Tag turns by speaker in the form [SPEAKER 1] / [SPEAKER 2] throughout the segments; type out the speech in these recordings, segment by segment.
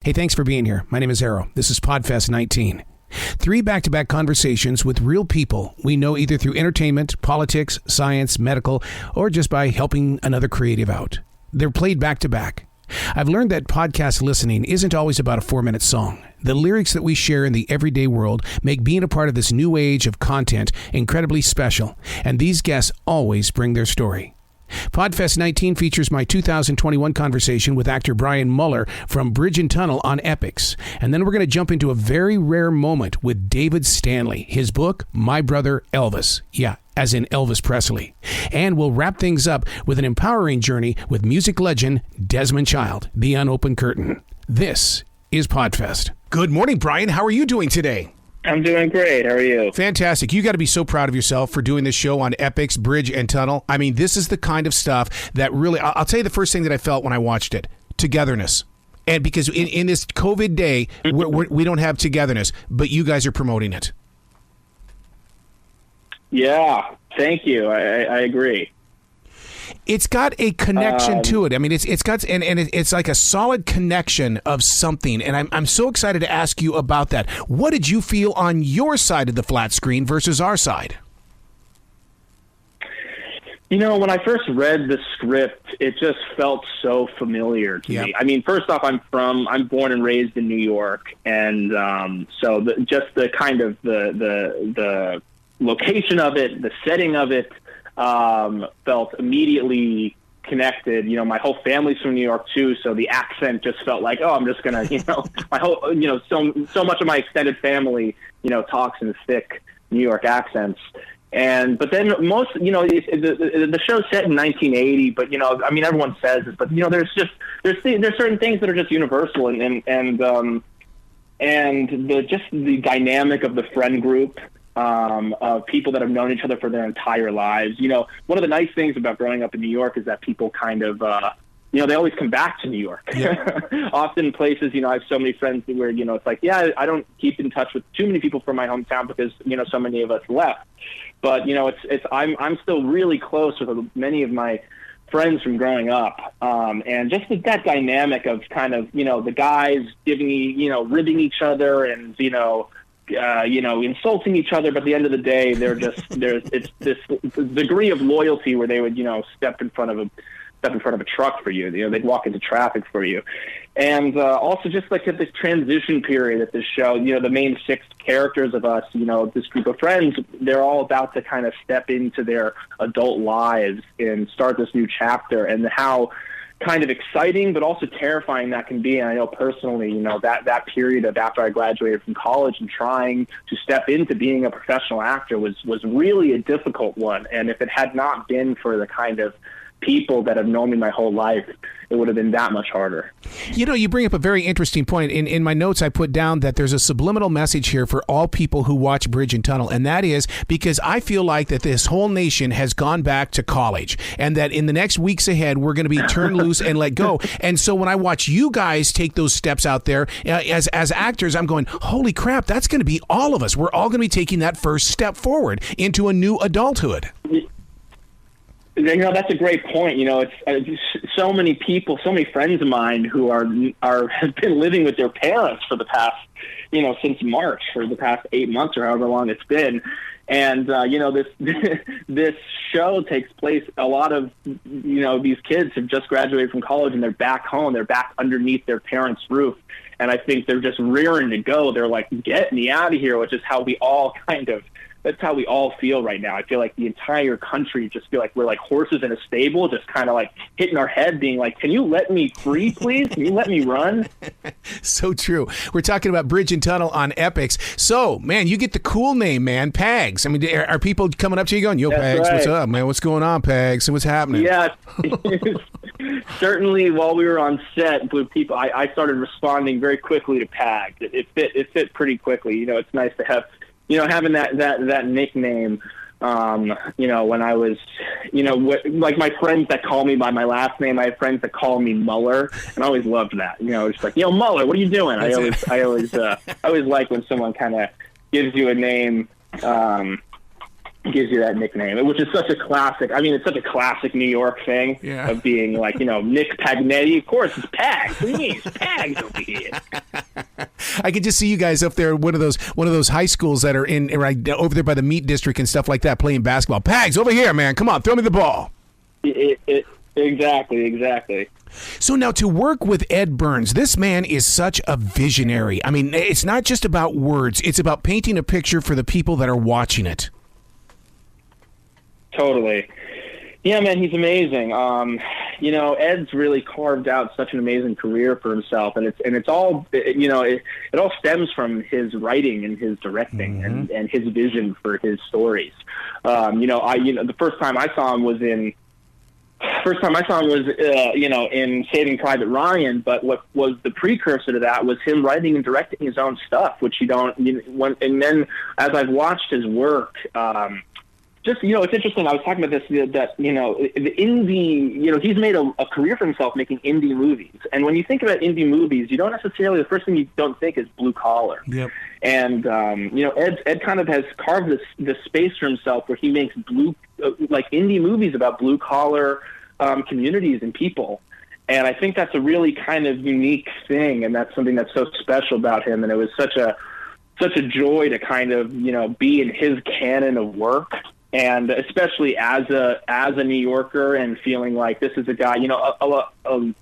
[SPEAKER 1] Hey, thanks for being here. My name is Arroe. This is Podfest 19. 3 back-to-back conversations with real people we know either through entertainment, politics, science, medical, or just by helping another creative out. They're played back-to-back. I've learned that podcast listening isn't always about a 4-minute song. The lyrics that we share in the everyday world make being a part of this new age of content incredibly special, and these guests always bring their story. Podfest 19 features my 2021 conversation with actor Brian Muller from Bridge and Tunnel on EPIX. And then we're going to jump into a very rare moment with David Stanley, his book, My Brother Elvis. Yeah, as in Elvis Presley. And we'll wrap things up with an empowering journey with music legend Desmond Child, The Unopened Curtain. This is Podfest. Good morning, Brian. How are you doing today?
[SPEAKER 2] I'm doing great. How are you?
[SPEAKER 1] Fantastic. You got to be so proud of yourself for doing this show on EPIX, Bridge and Tunnel. I mean, this is the kind of stuff that really, I'll tell you the first thing that I felt when I watched it, togetherness. And because in this COVID day, we don't have togetherness, but you guys are promoting it.
[SPEAKER 2] Yeah, thank you. I agree.
[SPEAKER 1] It's got a connection to it. I mean, it's got it's like a solid connection of something, and I'm so excited to ask you about that. What did you feel on your side of the flat screen versus our side?
[SPEAKER 2] You know, when I first read the script, it just felt so familiar to me. I mean, first off, I'm born and raised in New York, and so just the kind of the location of it, the setting of it. Felt immediately connected. You know, my whole family's from New York too, so the accent just felt like, oh, I'm just gonna, my whole, so much of my extended family, talks in thick New York accents. But then most, the show's set in 1980, but I mean, everyone says it, but there's certain things that are just universal, and the dynamic of the friend group. Of people that have known each other for their entire lives. One of the nice things about growing up in New York is that people kind of, they always come back to New York. Yeah. Often places, I have so many friends where, it's like, yeah, I don't keep in touch with too many people from my hometown because, so many of us left. But, I'm still really close with many of my friends from growing up. And just that dynamic of kind of, the guys ribbing each other and, insulting each other, but at the end of the day, it's this degree of loyalty where they would, step in front of a truck for you. They'd walk into traffic for you. And also just like at this transition period at this show, the main 6 characters of us, this group of friends, they're all about to kind of step into their adult lives and start this new chapter, and how kind of exciting but also terrifying that can be. And I know personally, that period of after I graduated from college and trying to step into being a professional actor was really a difficult one. And if it had not been for the kind of people that have known me my whole life, it would have been that much harder.
[SPEAKER 1] You bring up a very interesting point. In my notes, I put down that there's a subliminal message here for all people who watch Bridge and Tunnel, and that is because I feel like that this whole nation has gone back to college, and that in the next weeks ahead, we're going to be turned loose and let go. And so when I watch you guys take those steps out there as actors, I'm going, holy crap, that's going to be all of us. We're all going to be taking that first step forward into a new adulthood.
[SPEAKER 2] That's a great point. It's so many people, so many friends of mine who have been living with their parents for the past, since March, for the past 8 months or however long it's been. And, this show takes place, a lot of, these kids have just graduated from college and they're back home. They're back underneath their parents' roof. And I think they're just rearing to go. They're like, get me out of here, which is how we all that's how we all feel right now. I feel like the entire country just feel like we're like horses in a stable, just kind of like hitting our head, being like, can you let me free, please? Can you let me run?
[SPEAKER 1] So true. We're talking about Bridge and Tunnel on EPIX. So, man, you get the cool name, man, Pags. I mean, are people coming up to you going, yo,
[SPEAKER 2] That's
[SPEAKER 1] Pags,
[SPEAKER 2] right.
[SPEAKER 1] What's up, man? What's going on, Pags? And what's happening?
[SPEAKER 2] Yeah. Certainly while we were on set with people, I started responding very quickly to Pags. It fit pretty quickly. It's nice to have having that nickname, when I was, like my friends that call me by my last name, I have friends that call me Muller, and I always loved that. It's like, Muller, what are you doing? I always like when someone kind of gives you a name, gives you that nickname, which is such a classic. I mean, it's such a classic New York thing of being like, Nick Pagnetti. Of course, it's Pags. What do you mean? It's Pags over here.
[SPEAKER 1] I could just see you guys up there, one of those high schools that are right over there by the Meat District and stuff like that, playing basketball. Pags, over here, man. Come on, throw me the ball.
[SPEAKER 2] Exactly.
[SPEAKER 1] So now to work with Ed Burns, this man is such a visionary. I mean, it's not just about words. It's about painting a picture for the people that are watching it.
[SPEAKER 2] Totally. Yeah, man, he's amazing. Ed's really carved out such an amazing career for himself, and it's all, it all stems from his writing and his directing and his vision for his stories. The first time I saw him was in Saving Private Ryan, but what was the precursor to that was him writing and directing his own stuff, which and then as I've watched his work, it's interesting. I was talking about this, that, the indie, he's made a career for himself making indie movies. And when you think about indie movies, you don't necessarily, the first thing you don't think is blue collar.
[SPEAKER 1] Yep.
[SPEAKER 2] And, Ed kind of has carved this space for himself where he makes indie movies about blue collar communities and people. And I think that's a really kind of unique thing. And that's something that's so special about him. And it was such a joy to kind of, be in his canon of work. And especially as a New Yorker and feeling like this is a guy,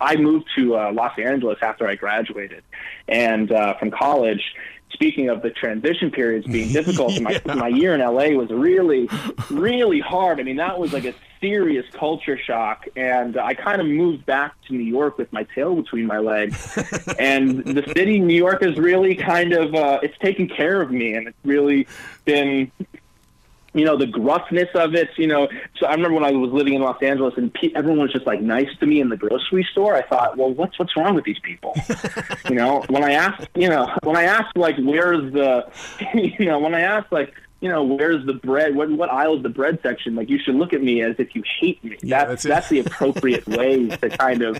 [SPEAKER 2] I moved to Los Angeles after I graduated and from college. Speaking of the transition periods being difficult, my year in LA was really, really hard. I mean, that was like a serious culture shock. And I kind of moved back to New York with my tail between my legs. And the city, New York, is really kind of, it's taken care of me. And it's really been, the gruffness of it, So I remember when I was living in Los Angeles and everyone was just like nice to me in the grocery store. I thought, well, what's wrong with these people? When I asked like, where's the, where's the bread? What aisle is the bread section? Like, you should look at me as if you hate me.
[SPEAKER 1] Yeah,
[SPEAKER 2] that's the appropriate way to kind of.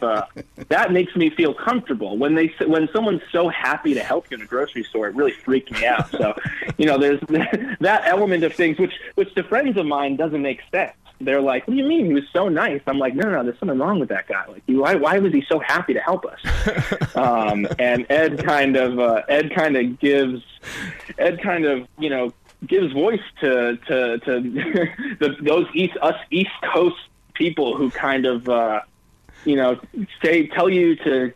[SPEAKER 2] That makes me feel comfortable. When someone's so happy to help you in a grocery store, it really freaked me out. So, there's that element of things which to friends of mine doesn't make sense. They're like, "What do you mean? He was so nice." I'm like, "No, there's something wrong with that guy. Like, why was he so happy to help us?" And Ed kind of gives voice to those East Coast people who kind of tell you to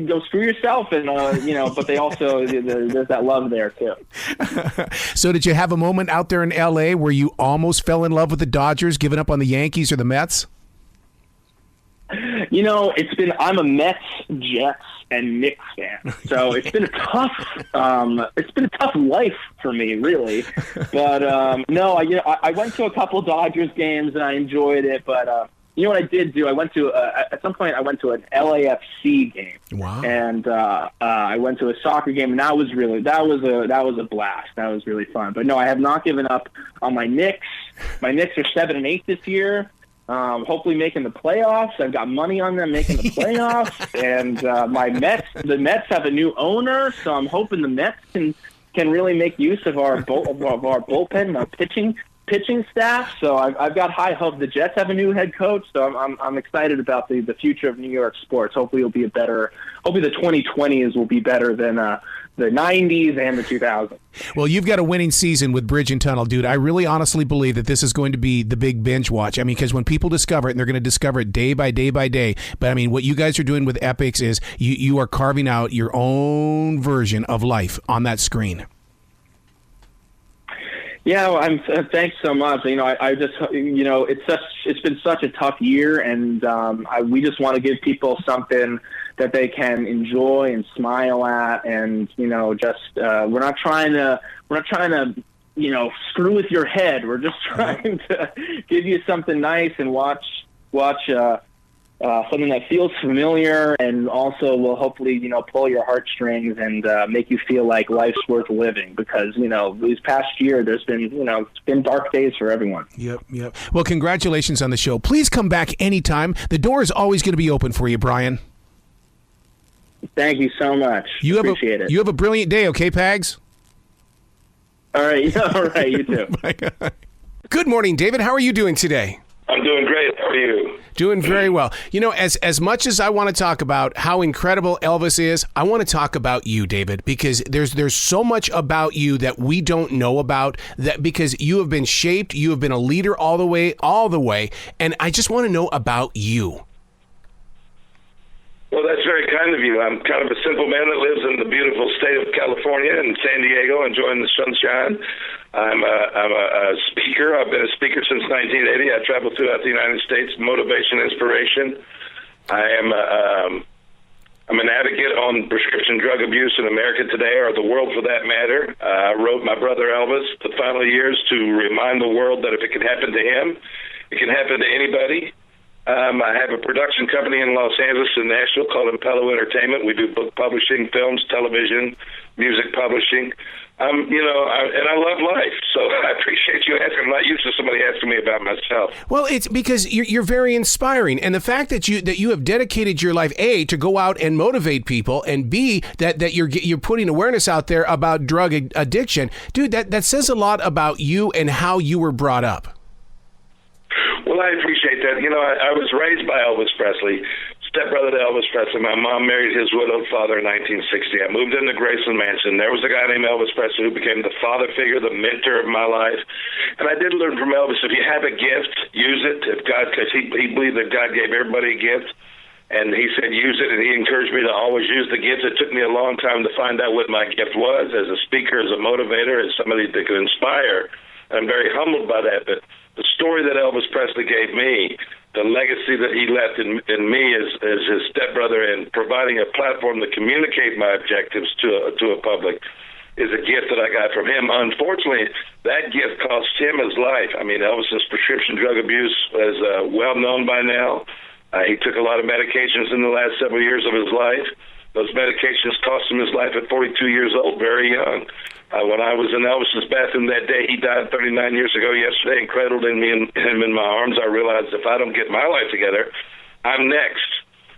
[SPEAKER 2] go screw yourself, and but they also there's that love there too.
[SPEAKER 1] So did you have a moment out there in LA where you almost fell in love with the Dodgers, giving up on the Yankees or the Mets?
[SPEAKER 2] I'm a Mets, Jets, and Knicks fan, so it's been a tough life for me, really. But no, I went to a couple Dodgers games and I enjoyed it. But you know what I did do? I went to at some point I went to an LAFC game. Wow. And I went to a soccer game, and that was a blast. That was really fun. But no, I have not given up on my Knicks. My Knicks are 7-8 this year. Hopefully making the playoffs. I've got money on them making the playoffs. And the Mets have a new owner, so I'm hoping the Mets can really make use of our bullpen, our pitching staff. So I've got high hopes. The Jets have a new head coach, so I'm excited about the future of New York sports. Hopefully the 2020s will be better than the 90s and the 2000s.
[SPEAKER 1] Well, you've got a winning season with Bridge and Tunnel, dude. I really honestly believe that this is going to be the big binge watch. I mean, because when people discover it, and they're going to discover it day by day by day, but I mean, what you guys are doing with EPIX is you are carving out your own version of life on that screen.
[SPEAKER 2] Yeah, well, thanks so much. I just, it's been such a tough year, and we just want to give people something that they can enjoy and smile at, and we're not trying to screw with your head. We're just trying to give you something nice and watch something that feels familiar, and also will hopefully pull your heartstrings and make you feel like life's worth living, because this past year there's been it's been dark days for everyone.
[SPEAKER 1] Yep. Well, congratulations on the show. Please come back anytime. The door is always going to be open for you, Brian.
[SPEAKER 2] Thank you so much. Appreciate it.
[SPEAKER 1] You have a brilliant day, okay, Pags?
[SPEAKER 2] All right. All right. You too.
[SPEAKER 1] Bye. Good morning, David. How are you doing today?
[SPEAKER 3] I'm doing great. How are you?
[SPEAKER 1] Doing very well. You know, as much as I want to talk about how incredible Elvis is, I want to talk about you, David, because there's so much about you that we don't know about, that because you have been shaped, you have been a leader all the way, and I just want to know about you.
[SPEAKER 3] Well, that's very kind of you. I'm kind of a simple man that lives in the beautiful state of California in San Diego, enjoying the sunshine. I'm a speaker. I've been a speaker since 1980. I travel throughout the United States, motivation, inspiration. I'm an advocate on prescription drug abuse in America today, or the world for that matter. I wrote My Brother Elvis, The Final Years, to remind the world that if it can happen to him, it can happen to anybody. I have a production company in Los Angeles and Nashville called Impello Entertainment. We do book publishing, films, television, music publishing. And I love life, so I appreciate you asking. I'm not used to somebody asking me about myself.
[SPEAKER 1] Well, it's because you're very inspiring, and the fact that you have dedicated your life, A, to go out and motivate people, and B, that you're putting awareness out there about drug addiction, dude, that says a lot about you and how you were brought up.
[SPEAKER 3] Well, I appreciate that. You know, I was raised by Elvis Presley, stepbrother to Elvis Presley. My mom married his widowed father in 1960. I moved into Graceland Mansion. There was a guy named Elvis Presley who became the father figure, the mentor of my life. And I did learn from Elvis, if you have a gift, use it. Because he believed that God gave everybody a gift. And he said, use it, and he encouraged me to always use the gift. It took me a long time to find out what my gift was as a speaker, as a motivator, as somebody that could inspire. I'm very humbled by that, but the story that Elvis Presley gave me, the legacy that he left in me as his stepbrother, and providing a platform to communicate my objectives to a public, is a gift that I got from him. Unfortunately, that gift cost him his life. I mean, Elvis's prescription drug abuse is well known by now. He took a lot of medications in the last several years of his life. Those medications cost him his life at 42 years old, very young. When I was in Elvis's bathroom that day, he died 39 years ago yesterday, and cradled him in my arms. I realized if I don't get my life together, I'm next.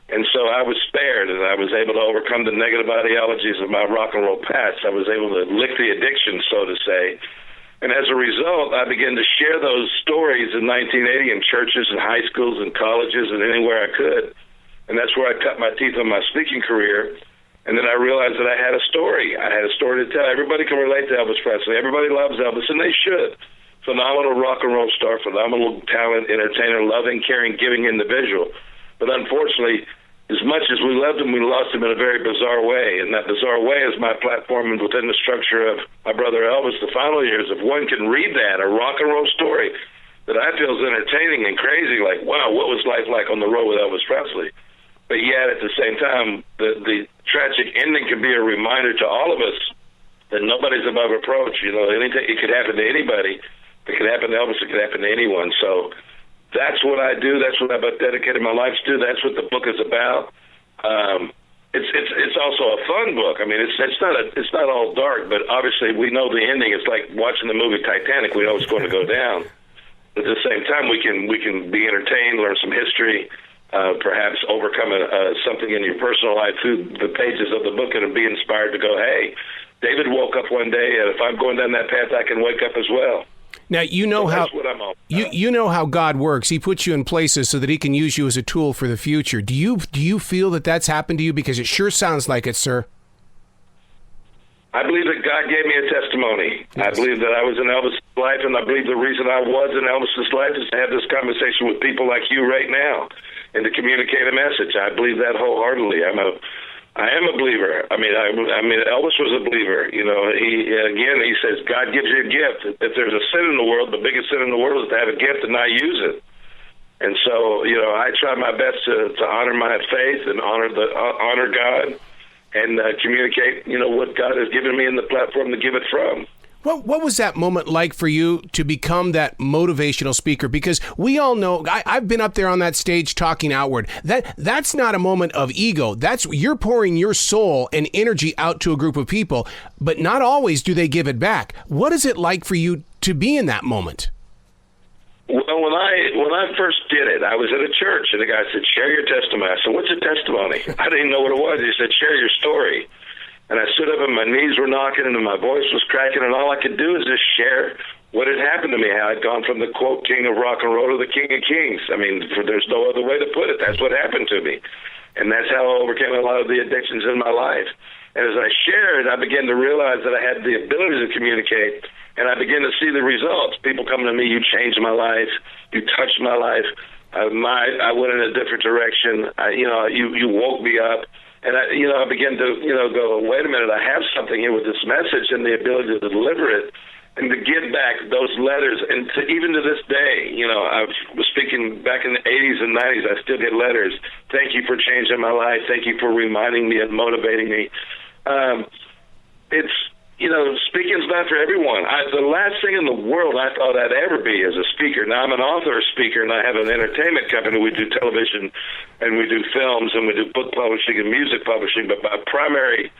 [SPEAKER 3] And so I was spared, and I was able to overcome the negative ideologies of my rock and roll past. I was able to lick the addiction, so to say. And as a result, I began to share those stories in 1980 in churches and high schools and colleges and anywhere I could. And that's where I cut my teeth on my speaking career. And then I realized that I had a story. I had a story to tell. Everybody can relate to Elvis Presley. Everybody loves Elvis, and they should. Phenomenal rock and roll star, phenomenal talent, entertainer, loving, caring, giving individual. But unfortunately, as much as we loved him, we lost him in a very bizarre way. And that bizarre way is my platform, and within the structure of My Brother Elvis, The Final Years. If one can read that, a rock and roll story that I feel is entertaining and crazy, like, wow, what was life like on the road with Elvis Presley? But yet, at the same time, the tragic ending can be a reminder to all of us that nobody's above reproach. You know, anything, it could happen to anybody. It could happen to Elvis. It could happen to anyone. So that's what I do. That's what I've dedicated my life to. That's what the book is about. It's also a fun book. I mean, it's not all dark, but obviously we know the ending. It's like watching the movie Titanic. We know it's going to go down. But at the same time, we can be entertained, learn some history. Perhaps overcome something in your personal life through the pages of the book, and be inspired to go, hey, David woke up one day, and if I'm going down that path, I can wake up as well.
[SPEAKER 1] Now, you know how
[SPEAKER 3] that's what I'm all about.
[SPEAKER 1] You know how God works. He puts you in places so that he can use you as a tool for the future. Do you feel that that's happened to you? Because it sure sounds like it, sir.
[SPEAKER 3] I believe that God gave me a testimony. Yes. I believe that I was in Elvis' life, and I believe the reason I was in Elvis' life is to have this conversation with people like you right now, and to communicate a message. I believe that wholeheartedly. I am a believer. I mean, Elvis was a believer. You know, he says God gives you a gift. If there's a sin in the world, the biggest sin in the world is to have a gift and not use it. And so, you know, I try my best to honor my faith and honor God, and communicate, you know, what God has given me in the platform to give it from.
[SPEAKER 1] What was that moment like for you to become that motivational speaker? Because we all know, I've been up there on that stage talking outward. That's not a moment of ego. You're pouring your soul and energy out to a group of people, but not always do they give it back. What is it like for you to be in that moment?
[SPEAKER 3] Well, when I first did it, I was at a church, and the guy said, share your testimony. I said, what's a testimony? I didn't know what it was. He said, share your story. And I stood up, and my knees were knocking, and my voice was cracking, and all I could do is just share what had happened to me, how I'd gone from the, quote, king of rock and roll to the king of kings. I mean, there's no other way to put it. That's what happened to me. And that's how I overcame a lot of the addictions in my life. And as I shared, I began to realize that I had the ability to communicate, and I began to see the results. People come to me, you changed my life, you touched my life, I went in a different direction, you woke me up. And I began to, go, wait a minute, I have something here with this message and the ability to deliver it and to give back those letters. And even to this day, I was speaking back in the 80s and 90s, I still get letters. Thank you for changing my life. Thank you for reminding me and motivating me. Speaking's not for everyone. The last thing in the world I thought I'd ever be is a speaker. Now, I'm an author, speaker, and I have an entertainment company. We do television, and we do films, and we do book publishing and music publishing. But my primary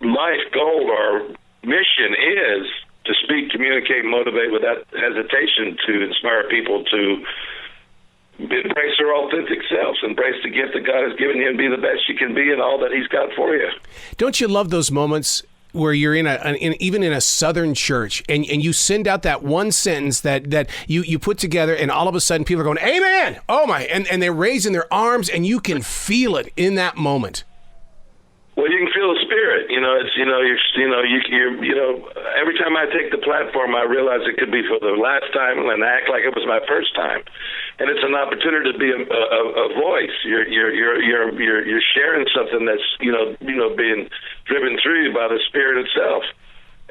[SPEAKER 3] life goal or mission is to speak, communicate, motivate without hesitation, to inspire people to embrace their authentic selves, embrace the gift that God has given you, and be the best you can be in all that He's got for you.
[SPEAKER 1] Don't you love those moments where you're even in a Southern church and you send out that one sentence that you put together, and all of a sudden people are going, amen, oh my, and they're raising their arms, and you can feel it in that moment?
[SPEAKER 3] Well, you can feel the spirit. Every time I take the platform, I realize it could be for the last time and act like it was my first time. And it's an opportunity to be a voice. You're sharing something that's being driven through you by the Spirit itself.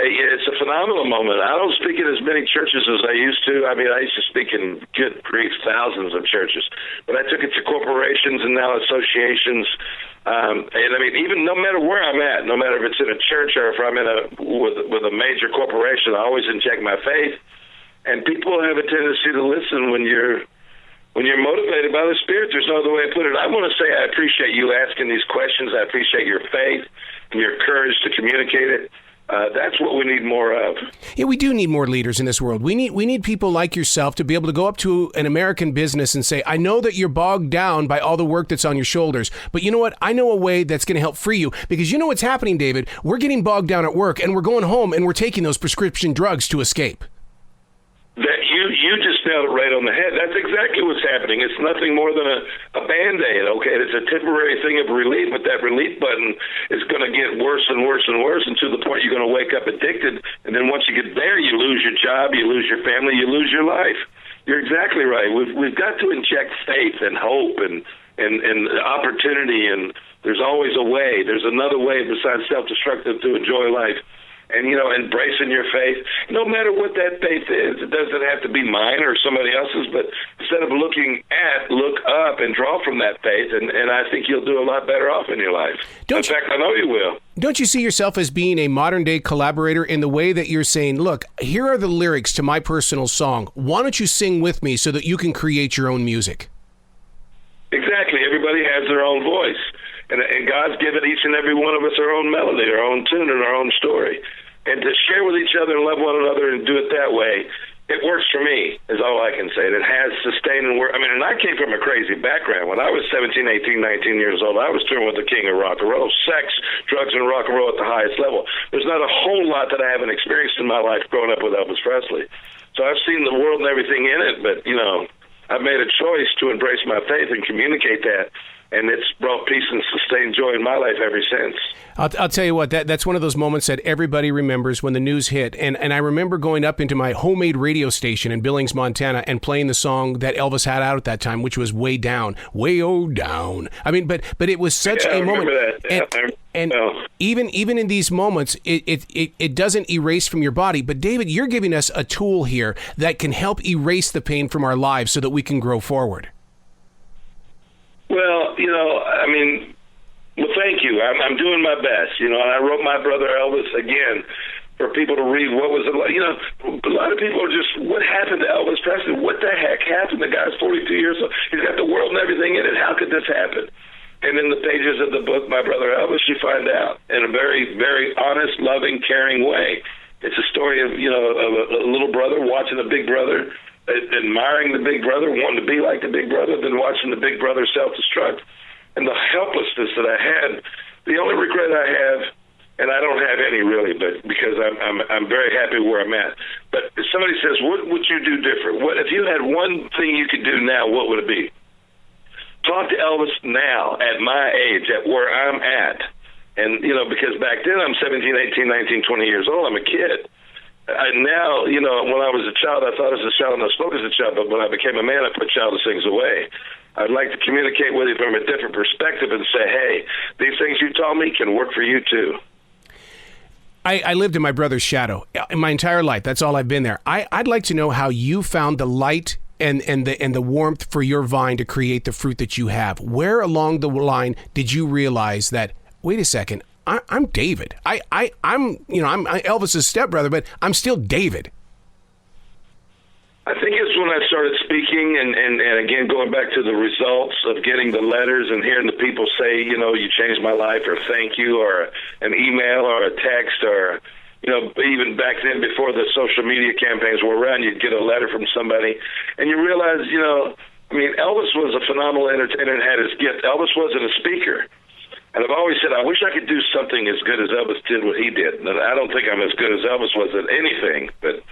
[SPEAKER 3] It's a phenomenal moment. I don't speak in as many churches as I used to. I mean, I used to speak in good grief, thousands of churches, but I took it to corporations and now associations. And I mean, even no matter where I'm at, no matter if it's in a church or if I'm with a major corporation, I always inject my faith. And people have a tendency to listen when you're motivated by the Spirit. There's no other way to put it. I want to say I appreciate you asking these questions. I appreciate your faith and your courage to communicate it. That's what we need more of.
[SPEAKER 1] Yeah, we do need more leaders in this world. We need people like yourself to be able to go up to an American business and say, I know that you're bogged down by all the work that's on your shoulders, but you know what? I know a way that's going to help free you, because you know what's happening, David? We're getting bogged down at work, and we're going home, and we're taking those prescription drugs to escape.
[SPEAKER 3] That you just nailed it right on the head. That's exactly what's happening. It's nothing more than a Band-Aid, okay? It's a temporary thing of relief, but that relief button is going to get worse and worse and worse until the point you're going to wake up addicted, and then once you get there, you lose your job, you lose your family, you lose your life. You're exactly right. We've got to inject faith and hope and opportunity, and there's always a way. There's another way besides self-destructive to enjoy life. And, embracing your faith, no matter what that faith is. It doesn't have to be mine or somebody else's, but instead of look up and draw from that faith, and I think you'll do a lot better off in your life. In fact, I know you will.
[SPEAKER 1] Don't you see yourself as being a modern-day collaborator in the way that you're saying, look, here are the lyrics to my personal song. Why don't you sing with me so that you can create your own music?
[SPEAKER 3] Exactly. Everybody has their own voice. And God's given each and every one of us our own melody, our own tune, and our own story. And to share with each other and love one another and do it that way, it works for me, is all I can say. It has sustained and worked. I mean, and I came from a crazy background. When I was 17, 18, 19 years old, I was touring with the king of rock and roll, sex, drugs, and rock and roll at the highest level. There's not a whole lot that I haven't experienced in my life growing up with Elvis Presley. So I've seen the world and everything in it, but, I've made a choice to embrace my faith and communicate that. And it's brought peace and sustained joy in my life ever since.
[SPEAKER 1] I'll tell you what, that's one of those moments that everybody remembers when the news hit. And I remember going up into my homemade radio station in Billings, Montana, and playing the song that Elvis had out at that time, which was Way Down. Way-O Down. I mean, but it was such a moment. And even in these moments, it doesn't erase from your body. But David, you're giving us a tool here that can help erase the pain from our lives so that we can grow forward.
[SPEAKER 3] Well, thank you. I'm doing my best. I wrote My Brother Elvis again for people to read. What was it like? A lot of people are just, what happened to Elvis Presley? What the heck happened? The guy's 42 years old. He's got the world and everything in it. How could this happen? And in the pages of the book, My Brother Elvis, you find out in a very, very honest, loving, caring way. It's a story of, a little brother watching a big brother, admiring the big brother, wanting to be like the big brother, then watching the big brother self-destruct. And the helplessness that I had, the only regret I have and I don't have any really, but because I'm very happy where I'm at. But if somebody says, what would you do different? What if you had one thing you could do now? What would it be? Talk to Elvis now at my age, at where I'm at. And, because back then I'm 17, 18, 19, 20 years old. I'm a kid. Now, when I was a child, I thought as a child and I spoke as a child, but when I became a man, I put childish things away. I'd like to communicate with you from a different perspective and say, hey, these things you taught me can work for you too.
[SPEAKER 1] I lived in my brother's shadow in my entire life. That's all I've been there. I'd like to know how you found the light and the warmth for your vine to create the fruit that you have. Where along the line did you realize that, wait a second, I'm David. I'm Elvis's stepbrother, but I'm still David.
[SPEAKER 3] I think it's when I started speaking and again, going back to the results of getting the letters and hearing the people say, you changed my life, or thank you, or an email or a text, or, even back then before the social media campaigns were around, you'd get a letter from somebody and you realize, Elvis was a phenomenal entertainer and had his gift. Elvis wasn't a speaker. And I've always said, I wish I could do something as good as Elvis did what he did. And I don't think I'm as good as Elvis was at anything, but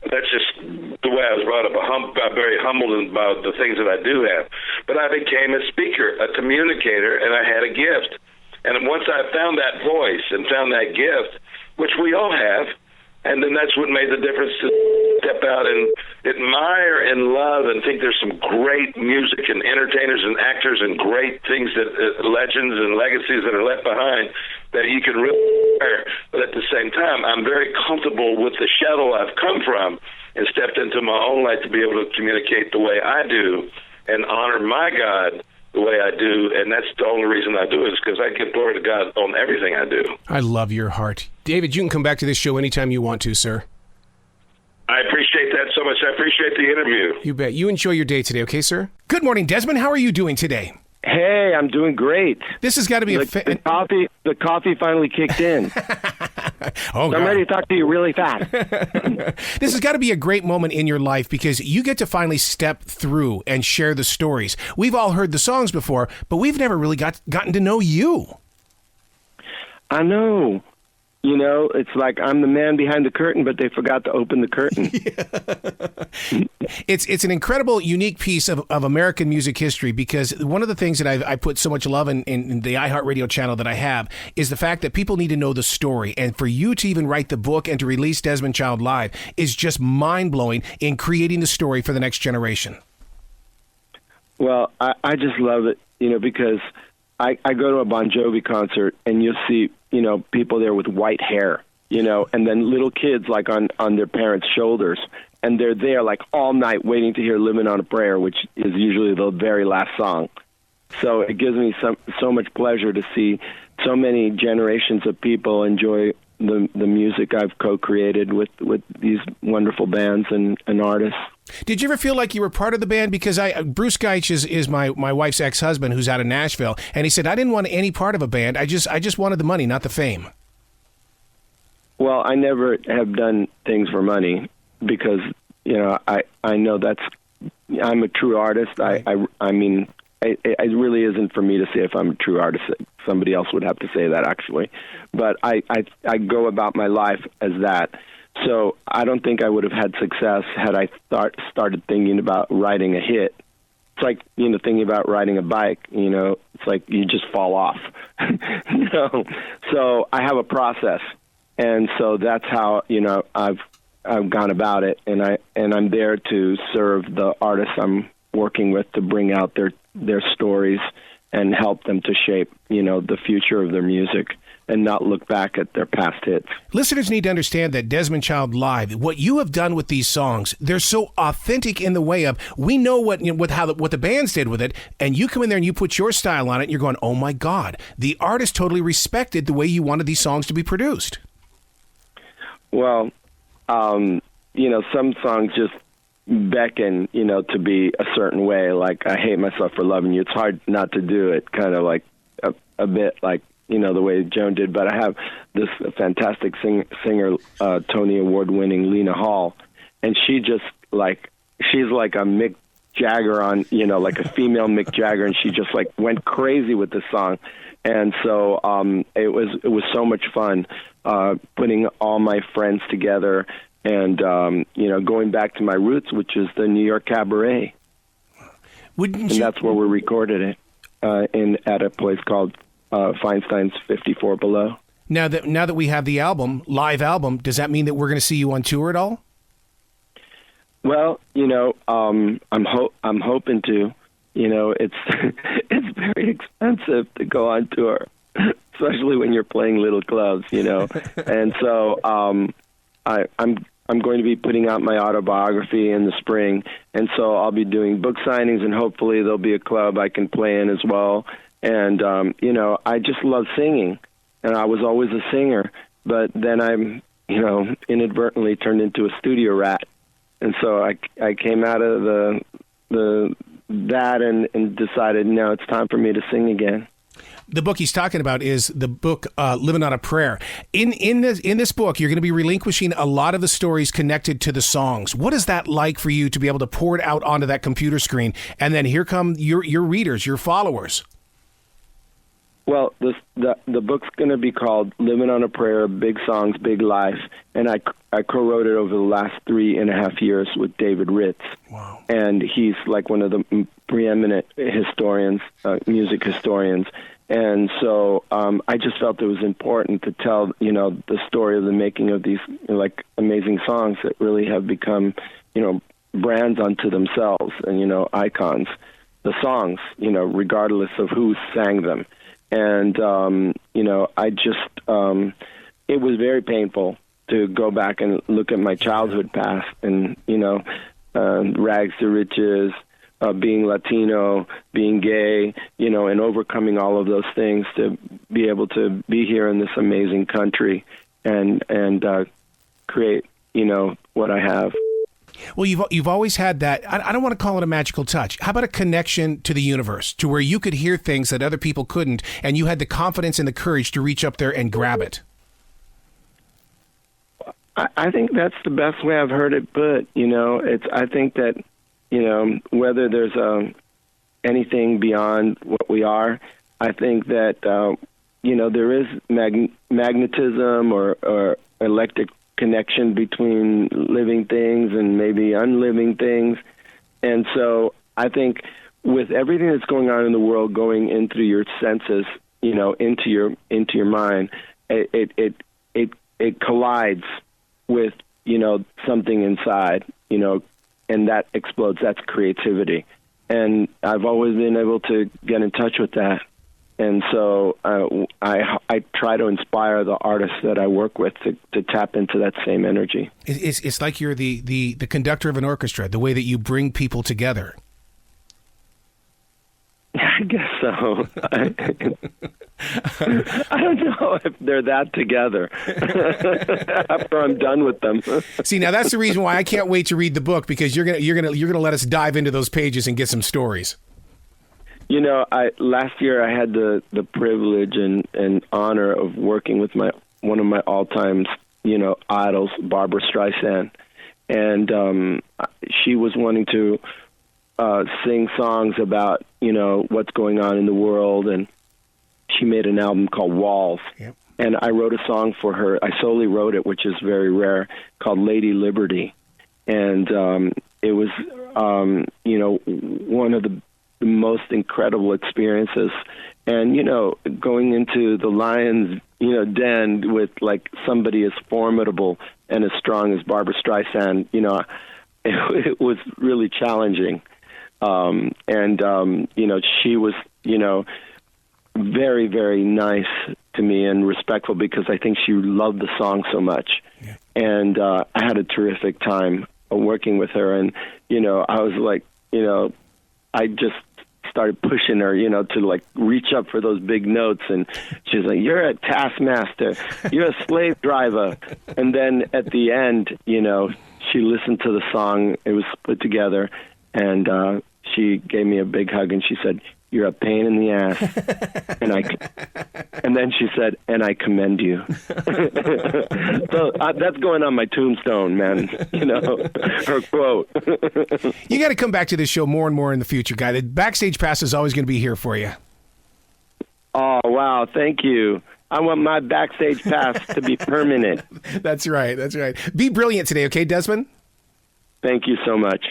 [SPEAKER 3] that's just the way I was brought up. I'm very humbled about the things that I do have. But I became a speaker, a communicator, and I had a gift. And once I found that voice and found that gift, which we all have, and then that's what made the difference to step out and admire and love and think there's some great music and entertainers and actors and great things that legends and legacies that are left behind that you can really admire. But at the same time, I'm very comfortable with the shadow I've come from and stepped into my own life to be able to communicate the way I do and honor my God the way I do, and that's the only reason I do it, is because I give glory to God on everything I do.
[SPEAKER 1] I love your heart. David, you can come back to this show anytime you want to, sir.
[SPEAKER 3] I appreciate that so much. I appreciate the interview.
[SPEAKER 1] You bet. You enjoy your day today, okay, sir? Good morning, Desmond. How are you doing today?
[SPEAKER 4] Hey, I'm doing great.
[SPEAKER 1] This has got to be
[SPEAKER 4] the coffee finally kicked in.
[SPEAKER 1] I'm
[SPEAKER 4] ready to talk to you really fast.
[SPEAKER 1] This has got to be a great moment in your life because you get to finally step through and share the stories. We've all heard the songs before, but we've never really gotten to know you.
[SPEAKER 4] I know. It's like I'm the man behind the curtain, but they forgot to open the curtain.
[SPEAKER 1] It's an incredible, unique piece of American music history because one of the things that I put so much love in the iHeartRadio channel that I have is the fact that people need to know the story. And for you to even write the book and to release Desmond Child live is just mind-blowing in creating the story for the next generation.
[SPEAKER 4] Well, I just love it, because I go to a Bon Jovi concert and you'll see, people there with white hair, and then little kids like on their parents' shoulders. And they're there like all night waiting to hear Living on a Prayer, which is usually the very last song. So it gives me so much pleasure to see so many generations of people enjoy the music I've co-created with these wonderful bands and artists.
[SPEAKER 1] Did you ever feel like you were part of the band? Because Bruce Geich is my wife's ex-husband who's out of Nashville, and he said, I didn't want any part of a band. I just wanted the money, not the fame.
[SPEAKER 4] Well, I never have done things for money because, I know I'm a true artist. I mean, it really isn't for me to say if I'm a true artist. Somebody else would have to say that, actually. But I go about my life as that. So I don't think I would have had success had I started thinking about writing a hit. It's like, thinking about riding a bike, it's like you just fall off. So I have a process. And so that's how, I've gone about it. And I'm there to serve the artists I'm working with to bring out their stories and help them to shape, the future of their music and not look back at their past hits.
[SPEAKER 1] Listeners need to understand that Desmond Child Live, what you have done with these songs, they're so authentic in the way of, we know what the bands did with it, and you come in there and you put your style on it, and you're going, oh my God, the artist totally respected the way you wanted these songs to be produced.
[SPEAKER 4] Well, some songs just beckon, to be a certain way, like I Hate Myself for Loving You. It's hard not to do it, kind of like a bit like, the way Joan did. But I have this fantastic singer, Tony Award-winning Lena Hall, and she's like a Mick Jagger on, like a female Mick Jagger, and she just like went crazy with the song. And so it was so much fun putting all my friends together and, going back to my roots, which is the New York Cabaret. That's where we recorded it at a place called Feinstein's 54 Below.
[SPEAKER 1] Now that we have the live album, does that mean that we're going to see you on tour at all?
[SPEAKER 4] Well, I'm hoping to. It's it's very expensive to go on tour, especially when you're playing little clubs. And so I'm going to be putting out my autobiography in the spring, and so I'll be doing book signings, and hopefully there'll be a club I can play in as well. And I just love singing, and I was always a singer, but then I'm inadvertently turned into a studio rat, and so I came out of that and decided, no, it's time for me to sing again.
[SPEAKER 1] The book he's talking about is the book Living on a Prayer. In this book, you're going to be relinquishing a lot of the stories connected to the songs. What is that like for you to be able to pour it out onto that computer screen, and then here come your readers, your followers?
[SPEAKER 4] Well, the book's going to be called Living on a Prayer, Big Songs, Big Life, and I co-wrote it over the last 3.5 years with David Ritz.
[SPEAKER 1] Wow. And
[SPEAKER 4] he's like one of the preeminent historians, music historians. And so I just felt it was important to tell, the story of the making of these like amazing songs that really have become, brands unto themselves and, icons. The songs, regardless of who sang them. And, I just, it was very painful to go back and look at my childhood past and, rags to riches, being Latino, being gay, and overcoming all of those things to be able to be here in this amazing country and create, what I have.
[SPEAKER 1] Well, you've always had that. I don't want to call it a magical touch. How about a connection to the universe, to where you could hear things that other people couldn't, and you had the confidence and the courage to reach up there and grab it?
[SPEAKER 4] I think that's the best way I've heard it put. I think that, whether there's anything beyond what we are, I think that, there is magnetism or electric connection between living things and maybe unliving things. And so I think with everything that's going on in the world going in through your senses, into your mind, it collides with, something inside, and that explodes. That's creativity. And I've always been able to get in touch with that. And so I try to inspire the artists that I work with to tap into that same energy.
[SPEAKER 1] It's like you're the conductor of an orchestra, the way that you bring people together.
[SPEAKER 4] I guess so. I don't know if they're that together after I'm done with them.
[SPEAKER 1] See, now that's the reason why I can't wait to read the book, because you're gonna let us dive into those pages and get some stories.
[SPEAKER 4] Last year I had the privilege and honor of working with one of my all-time, idols, Barbra Streisand, and she was wanting to sing songs about what's going on in the world, and she made an album called Walls. Yep. And I wrote a song for her. I solely wrote it, which is very rare, called Lady Liberty, and it was one of the most incredible experiences. And going into the lion's den with like somebody as formidable and as strong as Barbra Streisand, it was really challenging. She was very, very nice to me and respectful, because I think she loved the song so much. Yeah. And I had a terrific time working with her, and I was like, I just started pushing her, to like reach up for those big notes, and she's like, "You're a taskmaster, you're a slave driver." And then at the end, she listened to the song, it was put together, and she gave me a big hug, and she said, "You're a pain in the ass," and then she said, "And I commend you." So that's going on my tombstone, man. Her quote.
[SPEAKER 1] You got to come back to this show more and more in the future, guy. The Backstage Pass is always going to be here for you.
[SPEAKER 4] Oh, wow. Thank you. I want my Backstage Pass to be permanent.
[SPEAKER 1] That's right. Be brilliant today, okay, Desmond?
[SPEAKER 4] Thank you so much.